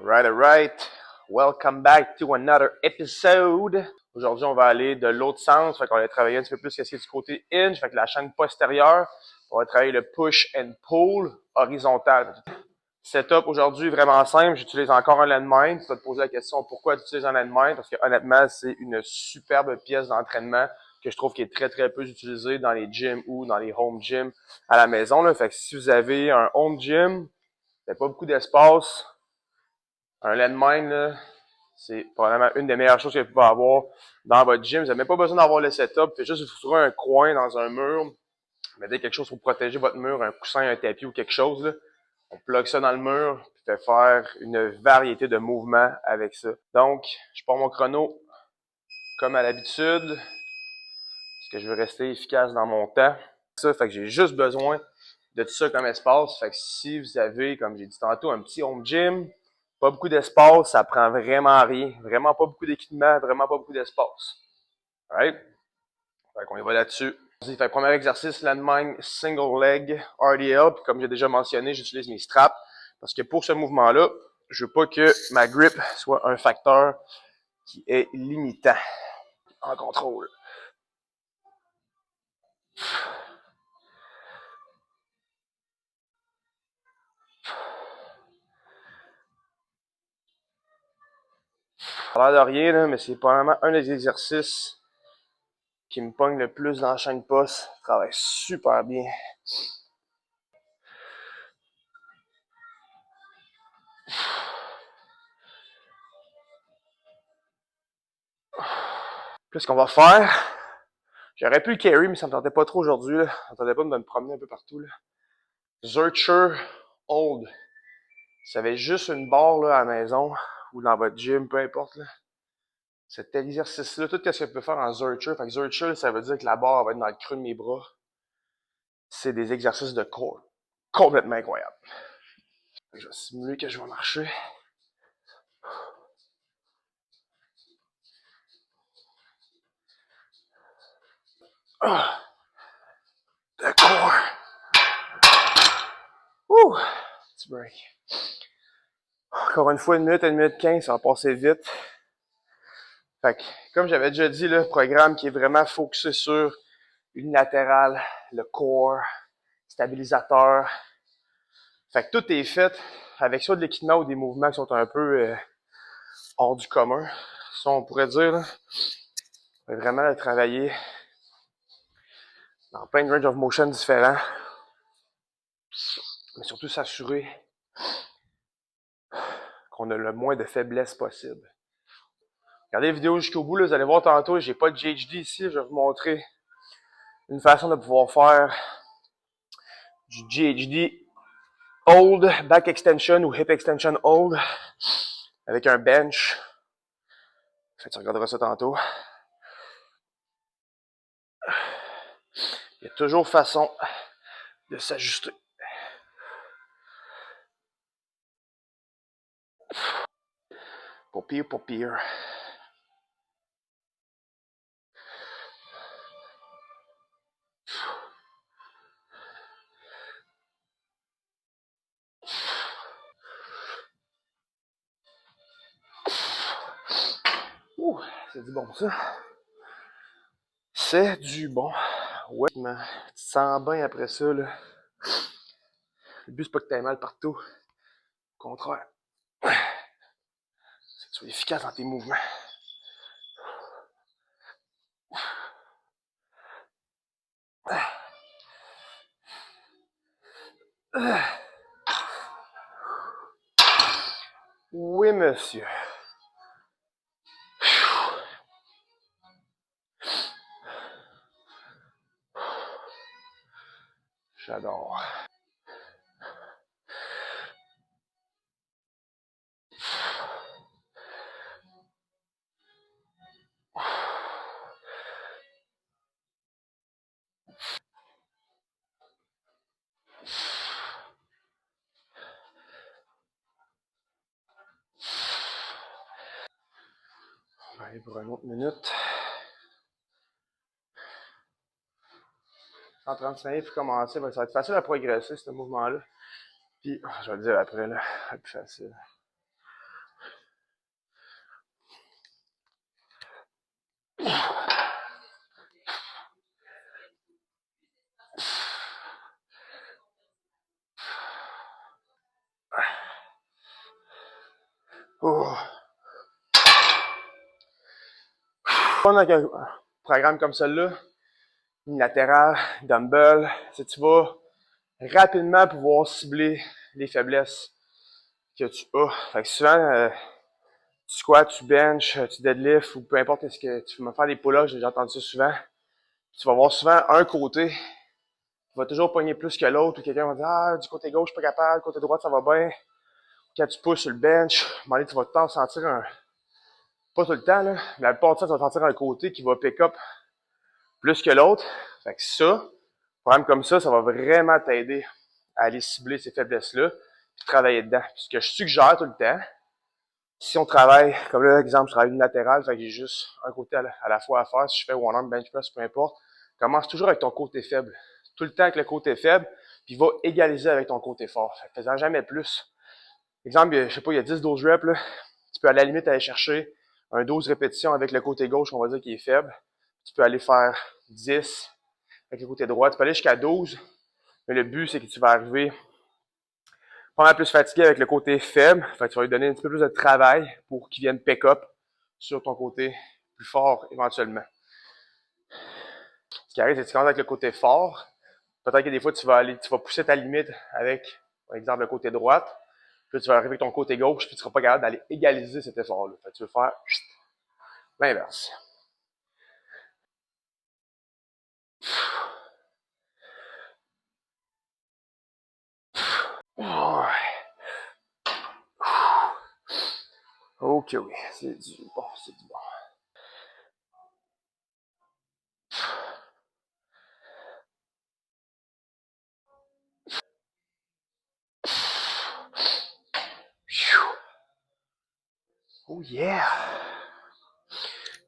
Alright. Welcome back to another episode. Aujourd'hui, on va aller de l'autre sens. Fait qu'on va travailler un petit peu plus qu'est-ce qui est du côté hinge, fait que la chaîne postérieure. On va travailler le push and pull horizontal. Setup aujourd'hui vraiment simple. J'utilise encore un landmine. Tu vas te poser la question pourquoi tu utilises un landmine? Parce que honnêtement, c'est une superbe pièce d'entraînement que je trouve qui est très très peu utilisée dans les gyms ou dans les home gyms à la maison. Là. Fait que si vous avez un home gym, vous n'avez pas beaucoup d'espace, un landmine, là, c'est probablement une des meilleures choses que vous pouvez avoir dans votre gym. Vous n'avez même pas besoin d'avoir le setup. Faites juste vous trouver un coin dans un mur. Mettez quelque chose pour protéger votre mur, un coussin, un tapis ou quelque chose. Là. On plug ça dans le mur, puis fait faire une variété de mouvements avec ça. Donc, je prends mon chrono comme à l'habitude, parce que je veux rester efficace dans mon temps. Ça fait que j'ai juste besoin de tout ça comme espace. Fait que si vous avez, comme j'ai dit tantôt, un petit home gym, pas beaucoup d'espace, ça prend vraiment rien. Vraiment pas beaucoup d'équipement, vraiment pas beaucoup d'espace. Alright? Fait qu'on y va là-dessus. Fait premier exercice, landmine single leg RDL. Puis comme j'ai déjà mentionné, j'utilise mes straps. Parce que pour ce mouvement-là, je veux pas que ma grip soit un facteur qui est limitant en contrôle. Ça a l'air de rien, là, mais c'est probablement un des exercices qui me pogne le plus dans la chaîne poste. Ça travaille super bien. Puis ce qu'on va faire, j'aurais pu le carry, mais ça me tentait pas trop aujourd'hui. Ça me tentait pas de me promener un peu partout. Là. Zercher Hold. Si vous avez juste une barre là, à la maison ou dans votre gym, peu importe, là, cet exercice-là, tout ce que vous pouvez faire en Zercher. Fait que Zercher, ça veut dire que la barre va être dans le creux de mes bras. C'est des exercices de corps complètement incroyables. Je vais simuler que je vais marcher. Le corps. Ouh! Petit break. Encore une fois, 1 minute 15, ça va passer vite. Fait que, comme j'avais déjà dit, le programme qui est vraiment focusé sur unilatéral, le core, stabilisateur. Fait que tout est fait avec soit de l'équipement ou des mouvements qui sont un peu hors du commun. Ça, on pourrait dire, là. On va vraiment le travailler dans plein de range of motion différents. Mais surtout s'assurer qu'on a le moins de faiblesse possible. Regardez la vidéo jusqu'au bout, là, vous allez voir tantôt, j'ai pas de GHD ici, je vais vous montrer une façon de pouvoir faire du GHD hold, back extension ou hip extension hold avec un bench. Fait que tu regarderas ça tantôt. Il y a toujours façon de s'ajuster. Pour pire, pour pire. Ouh, c'est du bon ça. C'est du bon. Ouais, mais tu te sens bien après ça, là. Le but, c'est pas que t'aies mal partout. Au contraire. C'est que tu sois efficace dans tes mouvements. Oui, monsieur. J'adore. On va aller pour une autre minute. 135 pour commencer, ça va être facile à progresser, ce mouvement-là. Puis, je vais le dire après, là, c'est plus facile. Oh. Avec un programme comme celui-là, unilatéral, dumbbell, si tu vas rapidement pouvoir cibler les faiblesses que tu as. Fait que souvent, tu squats, tu benches, tu deadlifts ou peu importe ce que tu vas faire des pull-ups, j'ai déjà entendu ça souvent. Tu vas voir souvent un côté qui va toujours pogner plus que l'autre ou quelqu'un va dire ah du côté gauche je suis pas capable, du côté droit ça va bien. Quand tu pousses sur le bench, tu vas tout le temps sentir un. Pas tout le temps, là. Mais la plupart du temps, tu vas sentir un côté qui va pick up plus que l'autre. Fait que ça, un programme comme ça va vraiment t'aider à aller cibler ces faiblesses-là et travailler dedans. Puis ce que je suggère tout le temps, si on travaille, comme là, exemple, je travaille unilatéral, fait que j'ai juste un côté à la fois à faire. Si je fais one arm, bench press, peu importe, commence toujours avec ton côté faible. Tout le temps avec le côté faible, puis va égaliser avec ton côté fort. Fait que faisant jamais plus. Exemple, je sais pas, il y a 10-12 reps, là. Tu peux à la limite aller chercher un 12 répétitions avec le côté gauche, on va dire qui est faible. Tu peux aller faire 10 avec le côté droit. Tu peux aller jusqu'à 12, mais le but, c'est que tu vas arriver pas mal plus fatigué avec le côté faible. Fait que tu vas lui donner un petit peu plus de travail pour qu'il vienne pick up sur ton côté plus fort éventuellement. Ce qui arrive, c'est que tu commences avec le côté fort. Peut-être que des fois, tu vas pousser ta limite avec, par exemple, le côté droite. Puis tu vas arriver avec ton côté gauche, puis tu ne seras pas capable d'aller égaliser cet effort-là. Fait que tu veux faire l'inverse. Ok, oui, c'est du bon, c'est du bon. Oh yeah!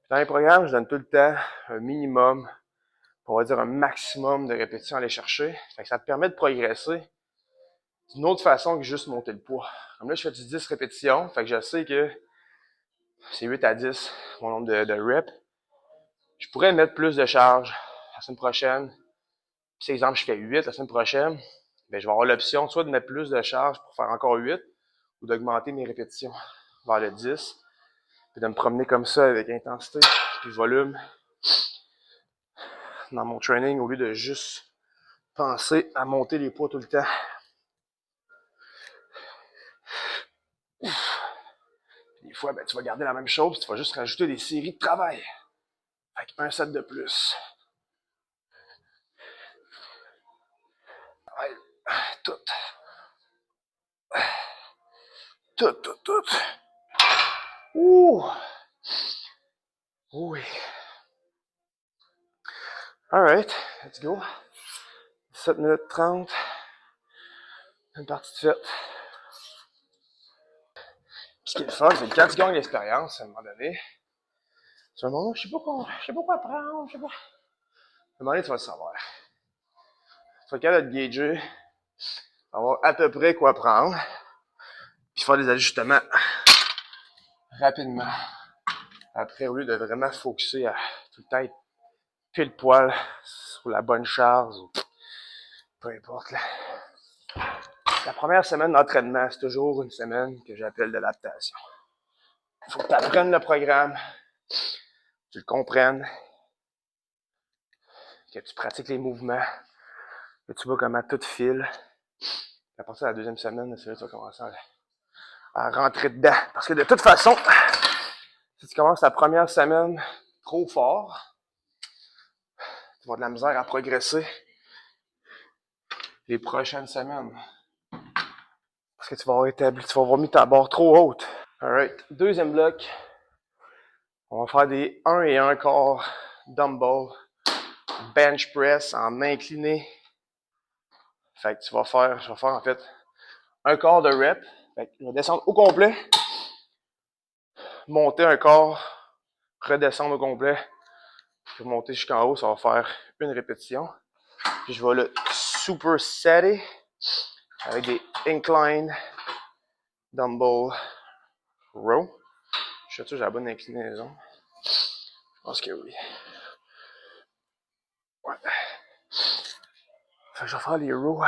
Dans les programmes, je donne tout le temps un minimum, on va dire un maximum de répétitions à aller chercher. Fait que ça te permet de progresser d'une autre façon que juste monter le poids. Comme là, je fais du 10 répétitions, fait que je sais que c'est 8 à 10 mon nombre de reps. Je pourrais mettre plus de charge la semaine prochaine. Si, exemple, je fais 8 la semaine prochaine, ben, je vais avoir l'option soit de mettre plus de charge pour faire encore 8 ou d'augmenter mes répétitions vers le 10. Puis de me promener comme ça avec intensité et volume dans mon training au lieu de juste penser à monter les poids tout le temps. Puis des fois, ben, tu vas garder la même chose, tu vas juste rajouter des séries de travail. Avec un set de plus. Ouais, tout. Tout. Ouh! Oui. Alright, let's go. 7 minutes 30. Une partie de faite. Ce qui est le fun, c'est que quand tu gagnes l'expérience, à un moment donné, tu vas me dire, je sais pas quoi prendre, je sais pas. À un moment donné, tu vas le savoir. Tu vas être capable de gager, savoir à peu près quoi prendre, puis faire des ajustements rapidement. Après, au lieu de vraiment focusser à tout le temps être pile poil sur la bonne charge, ou peu importe. Là. La première semaine d'entraînement, c'est toujours une semaine que j'appelle de l'adaptation. Il faut que tu apprennes le programme, tu le comprennes, que tu pratiques les mouvements, que tu vois comment tout file. À partir de la deuxième semaine, c'est là que tu vas commencer à rentrer dedans. Parce que de toute façon, si tu commences la première semaine trop fort, tu vas avoir de la misère à progresser les prochaines semaines. Parce que tu vas avoir mis ta barre trop haute. Alright, deuxième bloc. On va faire des 1 et 1 quart dumbbell bench press en incliné. Fait que je vais faire en fait un quart de rep. Fait que je vais descendre au complet, monter un quart, redescendre au complet, puis monter jusqu'en haut, ça va faire une répétition. Puis je vais le supersetter avec des incline dumbbell row. Je suis sûr que j'ai la bonne inclinaison. pense que oui. Ouais. Fait que je vais faire les rows.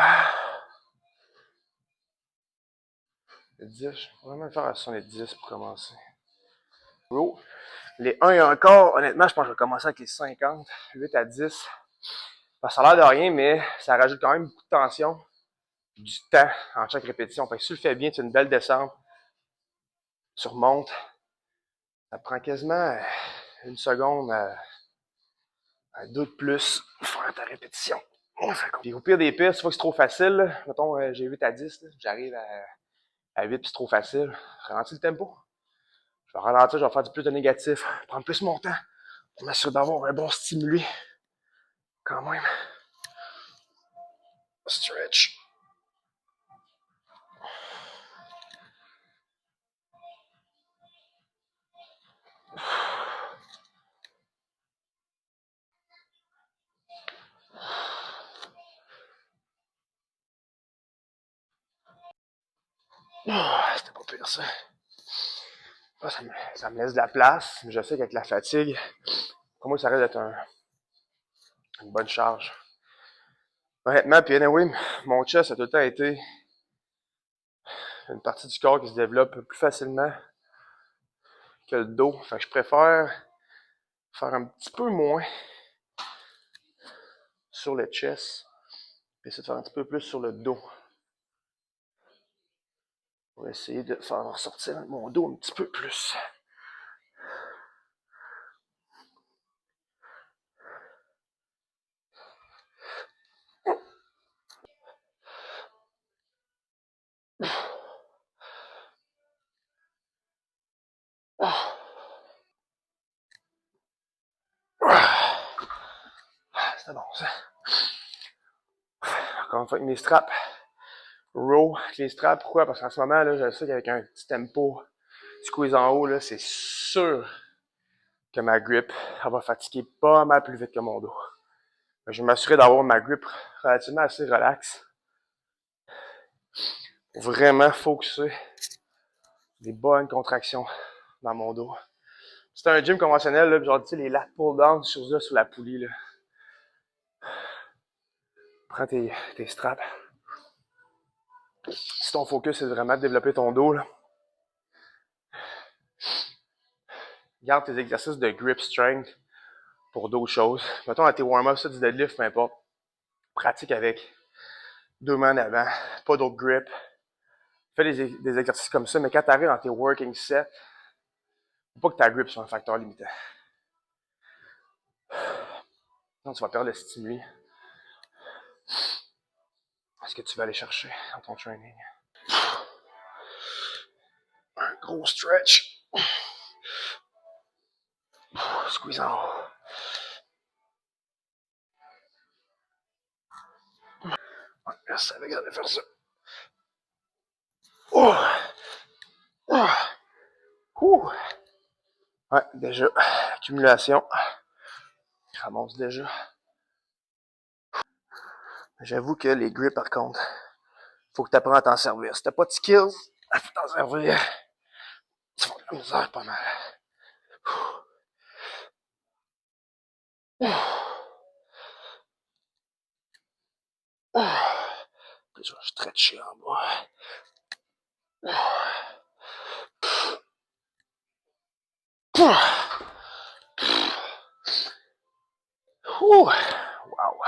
Les 10, je vais vraiment le faire à 70 pour commencer. Row. Les 1 et encore, honnêtement, je pense que je vais commencer avec les 50, 8 à 10. Ça a l'air de rien, mais ça rajoute quand même beaucoup de tension, du temps en chaque répétition. Fait que si tu le fais bien, tu as une belle descente, tu remontes. Ça prend quasiment une seconde à 2 de plus pour faire ta répétition. Puis au pire des pires, si tu vois que c'est trop facile, mettons j'ai 8 à 10, j'arrive à 8 puis c'est trop facile, ralentis le tempo. Je vais ralentir, je vais faire du plus de négatif, prendre plus mon temps pour m'assurer d'avoir un bon stimuli. Quand même. Stretch. Oh, c'était pas pire ça. Ah, ça me laisse de la place, mais je sais qu'avec la fatigue, pour moi, ça risque d'être une bonne charge. Honnêtement, puis anyway, mon chest a tout le temps été une partie du corps qui se développe plus facilement que le dos. Fait que je préfère faire un petit peu moins sur le chest, puis essayer de faire un petit peu plus sur le dos. Pour essayer de faire ressortir mon dos un petit peu plus. C'est bon ça. Encore une fois avec mes straps. Row avec les straps. Pourquoi? Parce qu'en ce moment, là, je sais qu'avec un petit tempo squeeze en haut, là, c'est sûr que ma grip, elle va fatiguer pas mal plus vite que mon dos. Je vais m'assurer d'avoir ma grip relativement assez relaxe. Pour vraiment focuser des bonnes contractions dans mon dos. C'est un gym conventionnel, là, genre, tu sais, les lat pull down, sur la poulie, là. Prends tes straps. Si ton focus c'est vraiment de développer ton dos, là, garde tes exercices de grip strength pour d'autres choses. Mettons à tes warm-ups, ça, du deadlift, peu importe. Pratique avec 2 mains en avant, pas d'autres grip. Fais des exercices comme ça, mais quand tu arrives dans tes working sets, faut pas que ta grip soit un facteur limitant. Sinon, tu vas perdre le stimuli. Ce que tu vas aller chercher dans ton training. Un gros stretch. Squeeze en haut. Je savais que j'allais faire ça. Oh! Oh! Ouh! Ouais, déjà. Accumulation. Je ramasse déjà. J'avoue que les grips, par contre, faut que tu apprennes à t'en servir. Si t'as pas de skills, faut t'en servir. Tu vas de la misère pas mal. Puis je vais stretcher en bas. Ouh! Wow!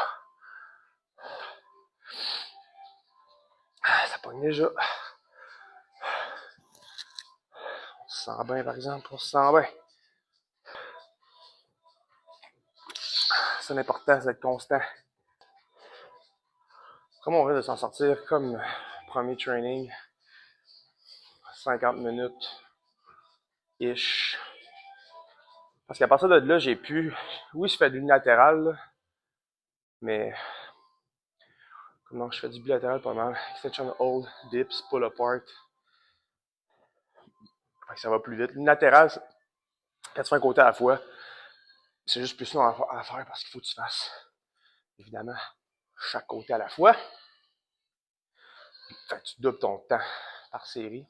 Ça pogne déjà. On se sent bien, par exemple. On se sent bien. C'est l'important, c'est d'être constant. Comment on risque de s'en sortir comme premier training? 50 minutes. Ish. Parce qu'à partir de là, j'ai pu. Oui, je fais du unilatéral, mais. Comment je fais du bilatéral pas mal. Extension hold, dips, pull apart. Fait que ça va plus vite. L'unilatéral, quand tu fais un côté à la fois, c'est juste plus long à faire parce qu'il faut que tu fasses, évidemment, chaque côté à la fois. Fait que tu doubles ton temps par série.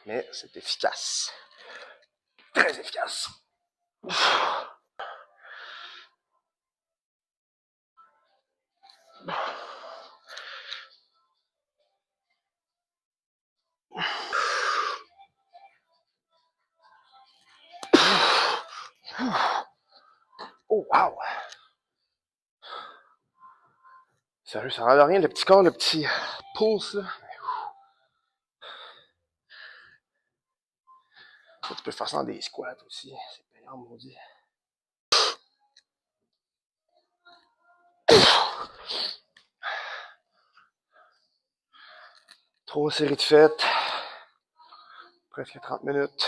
Mais c'est efficace. Très efficace. Oh, wow! Sérieux, ça rend rien, le petit corps, le petit pulse, là. Tu peux faire ça dans des squats aussi. C'est payant, maudit. 3 séries de fêtes. Presque 30 minutes.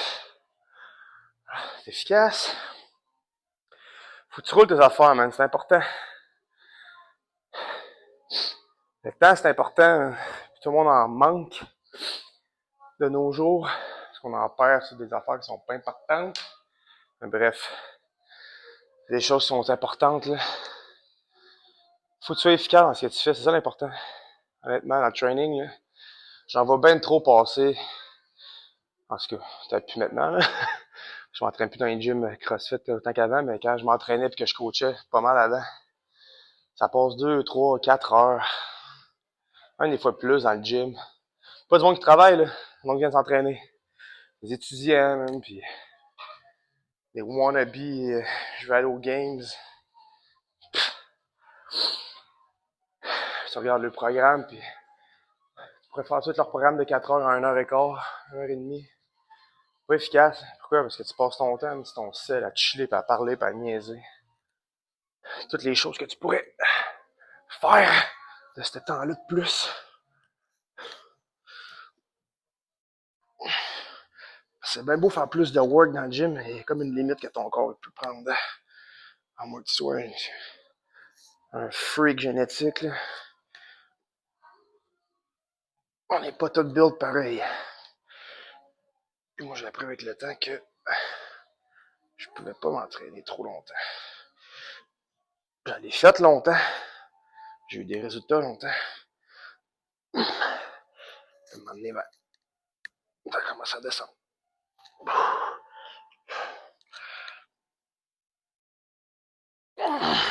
C'est efficace. Faut que tu roules tes affaires, man. C'est important. Le temps, c'est important. Tout le monde en manque de nos jours. Parce qu'on en perd sur des affaires qui sont pas importantes. Mais bref. Les choses sont importantes, là. Faut que tu sois efficace dans ce que tu fais. C'est ça l'important. Honnêtement, dans le training, là, j'en vois bien trop passer. En tout cas, peut-être plus maintenant, là. Je m'entraîne plus dans les gyms CrossFit autant qu'avant, mais quand je m'entraînais et que je coachais pas mal avant, ça passe 2, 3, 4 heures. Même des fois plus dans le gym. Pas du monde qui travaille, là. Le monde qui vient s'entraîner. Les étudiants, même, puis les wannabes, je vais aller aux games. Tu regardes le programme, puis tu pourrais faire tout leur programme de 4 heures à 1h15, 1h30. Pas efficace. Pourquoi? Parce que tu passes ton temps sur ton sel à chiller, puis à parler, puis à niaiser. Toutes les choses que tu pourrais faire de ce temps-là de plus. C'est bien beau faire plus de work dans le gym, mais il y a comme une limite que ton corps peut prendre. À moins que tu sois un freak génétique, là. On n'est pas tous build pareil. Et moi, j'ai appris avec le temps que je pouvais pas m'entraîner trop longtemps. J'en ai fait longtemps. J'ai eu des résultats longtemps. À un moment donné, ça commence à descendre.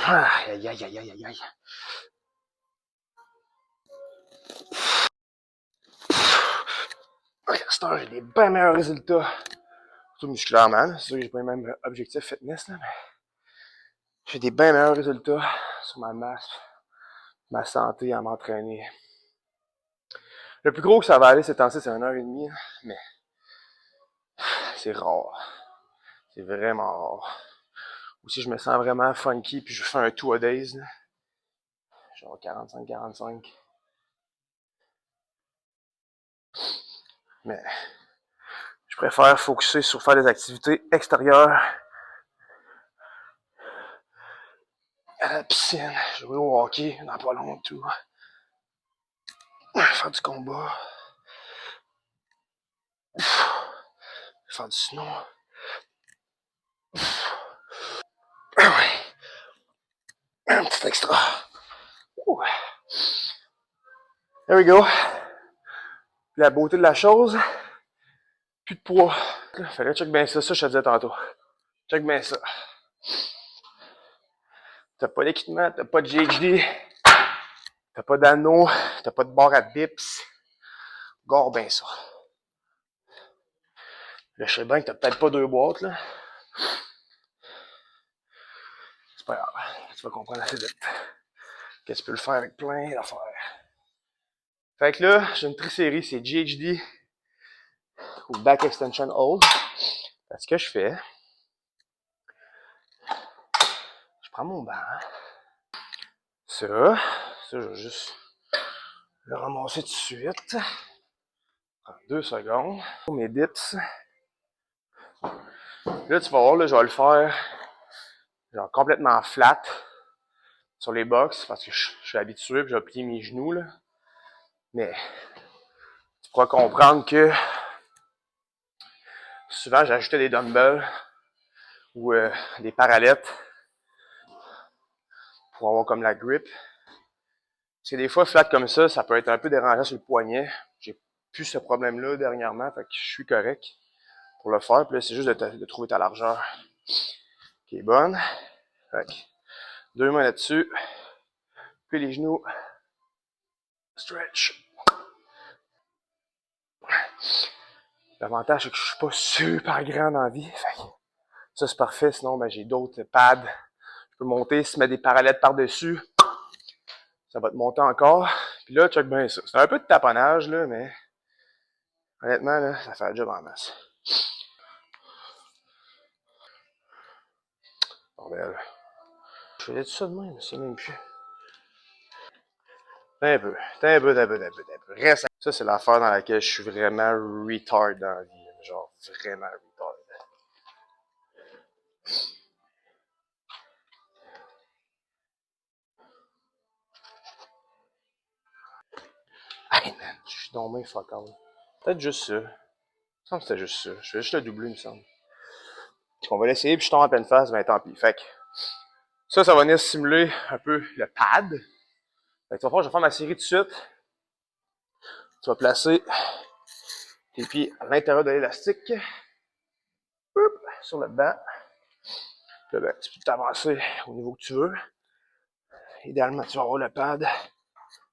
Aïe, aïe, aïe, aïe, aïe, aïe. À cette heure, j'ai des bien meilleurs résultats. Surtout musculairement, c'est sûr que j'ai pas les mêmes objectifs fitness, là, mais j'ai des bien meilleurs résultats sur ma masse, ma santé à m'entraîner. Le plus gros que ça va aller ces temps-ci, c'est 1h30, mais c'est rare. C'est vraiment rare. Ou si je me sens vraiment funky puis je fais un 2-a-days, là, genre 45-45. Mais je préfère focuser sur faire des activités extérieures. À la piscine, jouer au hockey dans pas long tout. Faire du combat. Faire du snow. Un petit extra. There we go. La beauté de la chose, plus de poids. Fallait check bien ça, je te disais tantôt. Check bien ça. T'as pas d'équipement, t'as pas de GHD, t'as pas d'anneau, t'as pas de barre à dips. Garde bien ça. Là, je sais bien que t'as peut-être pas 2 boîtes, là. C'est pas grave. Tu vas comprendre assez vite. Que tu peux le faire avec plein d'affaires. Fait que là, j'ai une trisérie, c'est GHD ou Back Extension Hold. Fait ce que je fais, je prends mon banc. Ça, je vais juste le ramasser tout de suite. Prends 2 secondes. Pour mes dips. Là, tu vas voir, là, je vais le faire genre complètement flat sur les box parce que je suis habitué puis je vais plier mes genoux, là. Mais tu pourras comprendre que souvent j'ajoutais des dumbbells ou des parallettes pour avoir comme la grip. Parce que des fois, flat comme ça peut être un peu dérangeant sur le poignet. J'ai plus ce problème-là dernièrement, fait que je suis correct. pour le faire. Puis là, c'est juste de trouver ta largeur qui est bonne. Fait que 2 mains là-dessus. Puis les genoux. Stretch. L'avantage, c'est que je suis pas super grand dans la vie. Fait que ça, c'est parfait. Sinon, ben, j'ai d'autres pads. Je peux monter, se mettre des parallettes par-dessus. Ça va te monter encore. Puis là, check bien ça. C'est un peu de taponnage, là, mais honnêtement, là, ça fait le job en masse. Bordel. Je faisais tout ça de même, c'est même plus. Un peu. Reste. Ça, c'est l'affaire dans laquelle je suis vraiment retard dans la vie. Genre, vraiment retard. Hey man, je suis tombé fuck out. Peut-être juste ça. Il me semble que c'était juste ça. Je vais juste le doubler, il me semble. On va l'essayer, puis je tombe en pleine face, ben tant pis. Fait que ça va venir simuler un peu le pad. Fait que tu vas voir, je vais faire ma série tout de suite. Tu vas placer tes pieds à l'intérieur de l'élastique. Sur le banc. Puis là, ben, tu peux t'avancer au niveau que tu veux. Idéalement, tu vas avoir le pad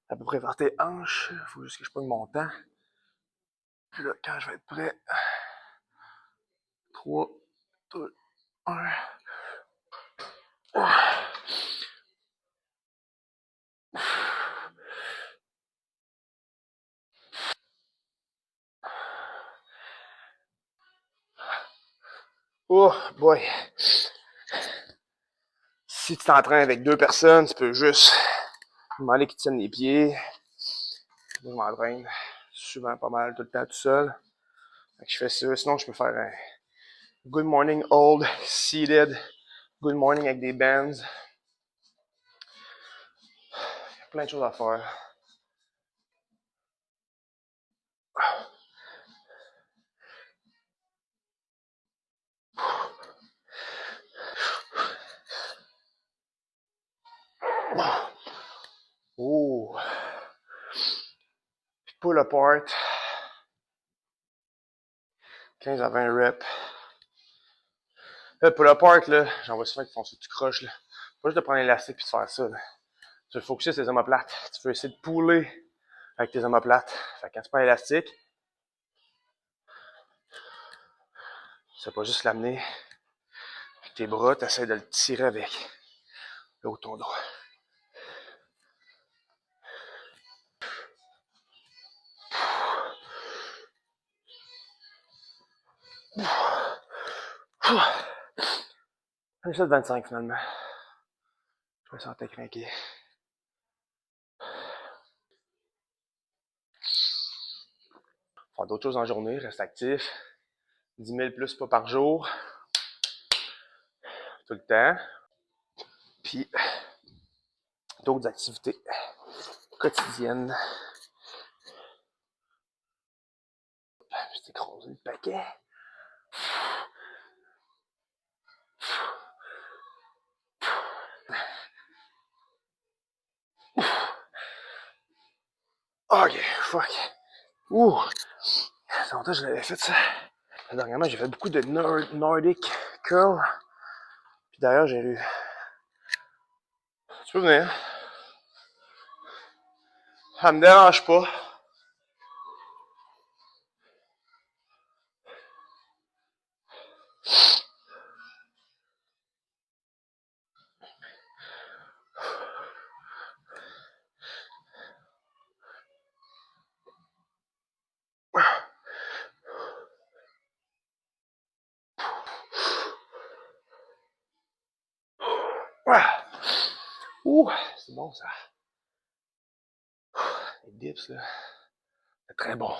à peu près vers tes hanches. Il faut juste que je prenne mon temps. Puis là, quand je vais être prêt, 3, 2, 1. Oh boy! Si tu t'entraînes avec 2 personnes, tu peux juste demander qu'ils tiennent les pieds. Moi, je m'entraîne souvent pas mal, tout le temps tout seul. Fait que je fais ça. Sinon, je peux faire un good morning hold, seated, good morning avec des bands. Il y a plein de choses à faire. Oh! Pull apart. 15 à 20 reps. Là, pull apart, là, j'en vois souvent qui font ça, tu croches, là. Pas juste de prendre l'élastique puis de faire ça, là. Tu veux focuser sur tes omoplates. Tu veux essayer de pouler avec tes omoplates. Fait que quand tu prends l'élastique, tu vas pas juste l'amener avec tes bras, tu essaies de le tirer avec le haut de ton dos. J'ai ça de 25 finalement. Je me sentais craqué. Faire d'autres choses en journée, reste actif. 10 000 plus pas par jour. Tout le temps. Puis, d'autres activités quotidiennes. Je t'ai écrasé le paquet. Ok, fuck. Ouh! Ça fait longtemps que je l'avais fait ça. Dernièrement, j'ai fait beaucoup de Nordic curl. Puis d'ailleurs, j'ai eu. Tu peux venir. Ça me dérange pas. Ouh, c'est bon ça. Les dips là, c'est très bon.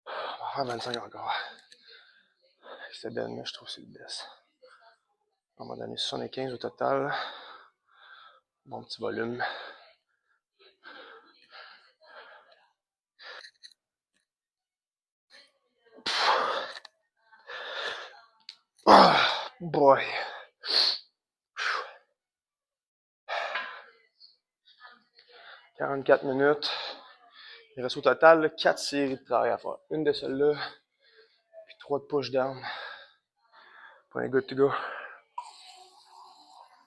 On va faire 25 encore. Cette benne-là, je trouve que c'est le best. On va donner 75 au total. Bon petit volume. Oh boy. 44 minutes. Il reste au total 4 séries de travail à faire. Une de celles-là, puis 3 de push-down. Pour un good to go.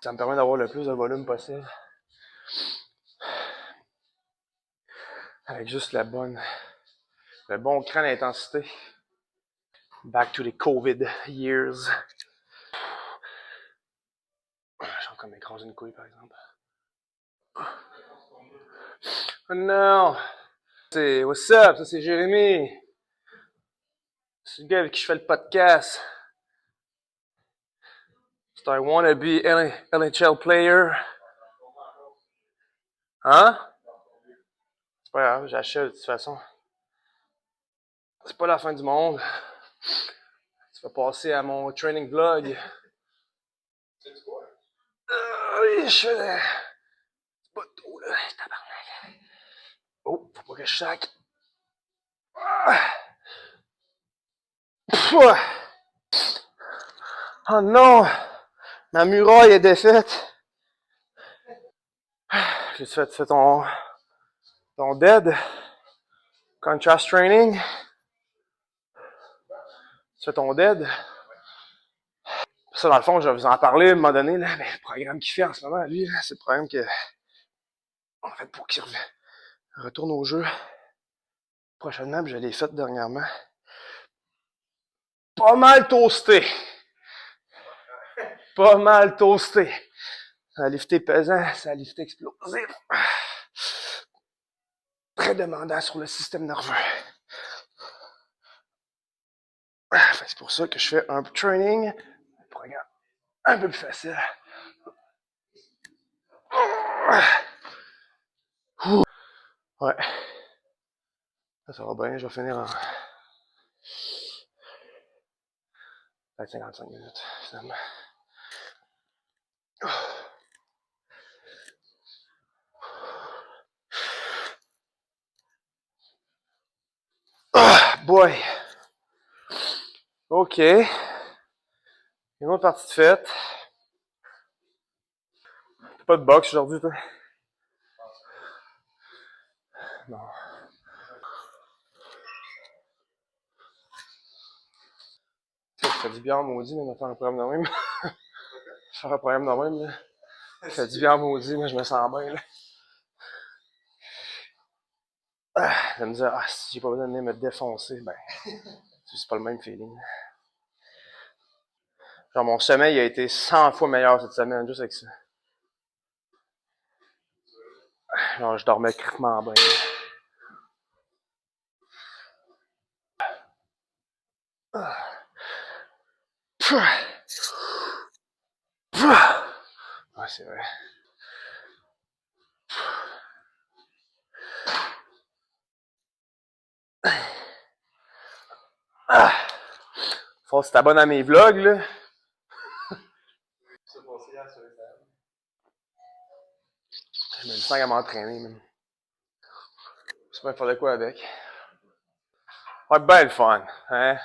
Ça me permet d'avoir le plus de volume possible. Avec juste le bon cran d'intensité. Back to the COVID years. J'ai comme écrasé une couille, par exemple. Oh non! What's up? Ça, c'est Jérémy. C'est le gars avec qui je fais le podcast. C'est un wannabe NHL player. Hein? C'est pas grave, j'achète de toute façon. C'est pas la fin du monde. Tu vas passer à mon training vlog. C'est quoi? Oui, je fais de... C'est pas tout, là. Tabarnak. Oh, faut pas que je sac. Oh non! Ma muraille est défaite. J'ai fait ton dead. Contrast training. Tu fais ton dead. Ça, dans le fond, je vais vous en parler à un moment donné, là, mais le programme qu'il fait en ce moment, lui, c'est le programme que, en fait, pour qu'il retourne au jeu prochainement, puis je l'ai fait dernièrement. Pas mal toasté. Pas mal toasté. Ça a lifté pesant, ça a lifté explosif. Très demandant sur le système nerveux. C'est pour ça que je fais un training, un programme un peu plus facile. Ouais. Ça va bien, je vais finir en 55 minutes, finalement. Boy. OK. Une autre partie de fête. Pas de boxe aujourd'hui, toi? Non. Ça fait du bien en maudit, mais de faire un problème de même. Faire un problème de même, là. Ça fait du bien en maudit, mais je me sens bien, là. Je me disais, si j'ai pas besoin de venir me défoncer, ben, c'est pas le même feeling. Genre, mon sommeil a été 100 fois meilleur cette semaine, juste avec ça. Genre, je dormais crissement bien. Ouais, c'est vrai. Faut que tu t'abonnes à mes vlogs, là. Je me sens à m'entraîner, même. C'est pas faire de quoi avec. Ouais, ben le fun, hein.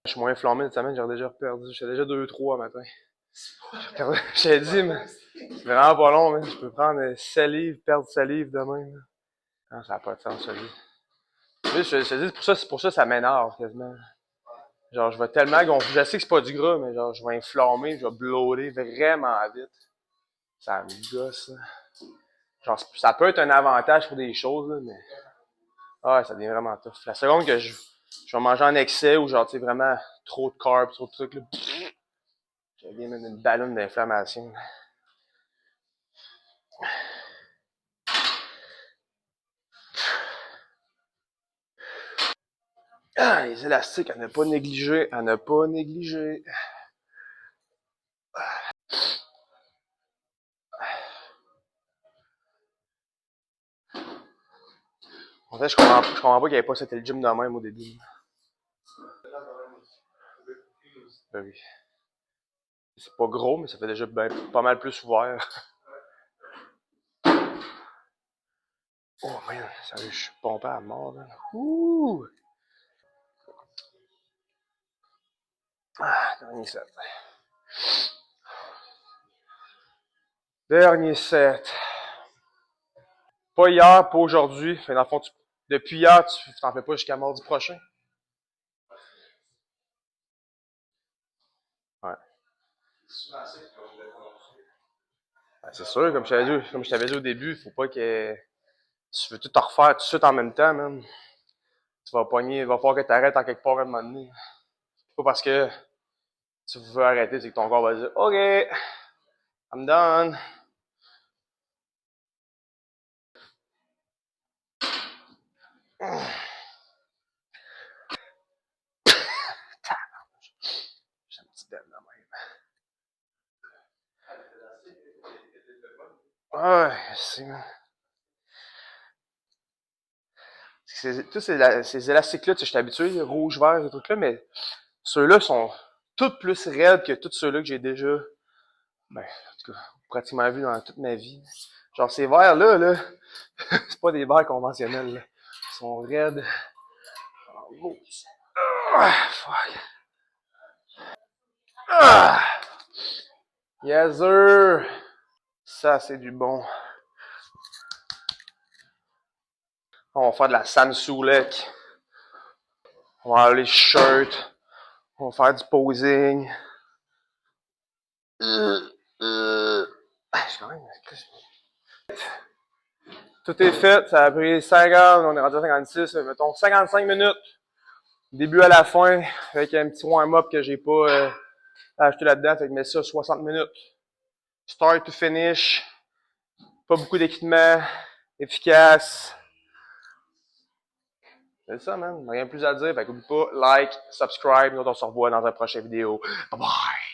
Je suis moins inflammé cette semaine, j'ai déjà perdu. J'étais déjà 2-3 matin. J'ai dit, mais c'est vraiment pas long, mais je peux prendre 7 livres, perdre 7 livres demain. Là. Non, ça n'a pas de sens, ça. Je te dis, pour ça, ça m'énerve quasiment. Genre, je vais tellement gonfler. Je sais que c'est pas du gras, mais genre, je vais inflammer, je vais bloater vraiment vite. Ça me gosse, là. Genre, ça peut être un avantage pour des choses, là, mais. Ah, ça devient vraiment tough. La seconde que je vais manger en excès ou genre, tu sais, vraiment trop de carbs, trop de trucs, là. J'ai bien même une ballonne d'inflammation. Ah, les élastiques, à ne pas négliger, à ne pas négliger. En fait, je comprends pas qu'il n'y avait pas c'était le gym de même au début. Ben oui. C'est pas gros, mais ça fait déjà pas mal plus ouvert. Oh man, sérieux, je suis pompé à mort, là. Ouh! Ah, dernier set. Dernier set. Pas hier, pas aujourd'hui. Fait, dans le fond, depuis hier, tu t'en fais pas jusqu'à mardi prochain. Ouais. Ben, c'est sûr, comme je t'avais dit au début, faut pas que tu veux tout en refaire tout de suite en même temps, man. Tu vas pogner, il va falloir que tu arrêtes en quelque part à un moment donné. C'est pas parce que tu veux arrêter, c'est que ton corps va dire OK, I'm done. J'ai un petit bête là même. Ouais, c'est. Tous ces élastiques-là, tu sais, je suis habitué, rouge, vert, ces trucs-là, mais ceux-là sont tous plus raides que tous ceux-là que j'ai déjà, ben, en tout cas, pratiquement vu dans toute ma vie. Genre, ces verres-là, là, c'est pas des verres conventionnels, là. Ils sont raides. Oh, ah, fuck. Ah! Yes, sir! Ça, c'est du bon. On va faire de la Samsoulek. On va aller shirt. On va faire du posing. Je quand même. Tout est fait. Ça a pris 50. On est rendu à 56. Mettons 55 minutes. Début à la fin. Avec un petit warm-up que j'ai pas acheté là-dedans. Fait que mets ça 60 minutes. Start to finish. Pas beaucoup d'équipement. Efficace. C'est ça, man. Rien de plus à dire. Fait qu'oublie pas, like, subscribe. Nous, on se revoit dans une prochaine vidéo. Bye bye!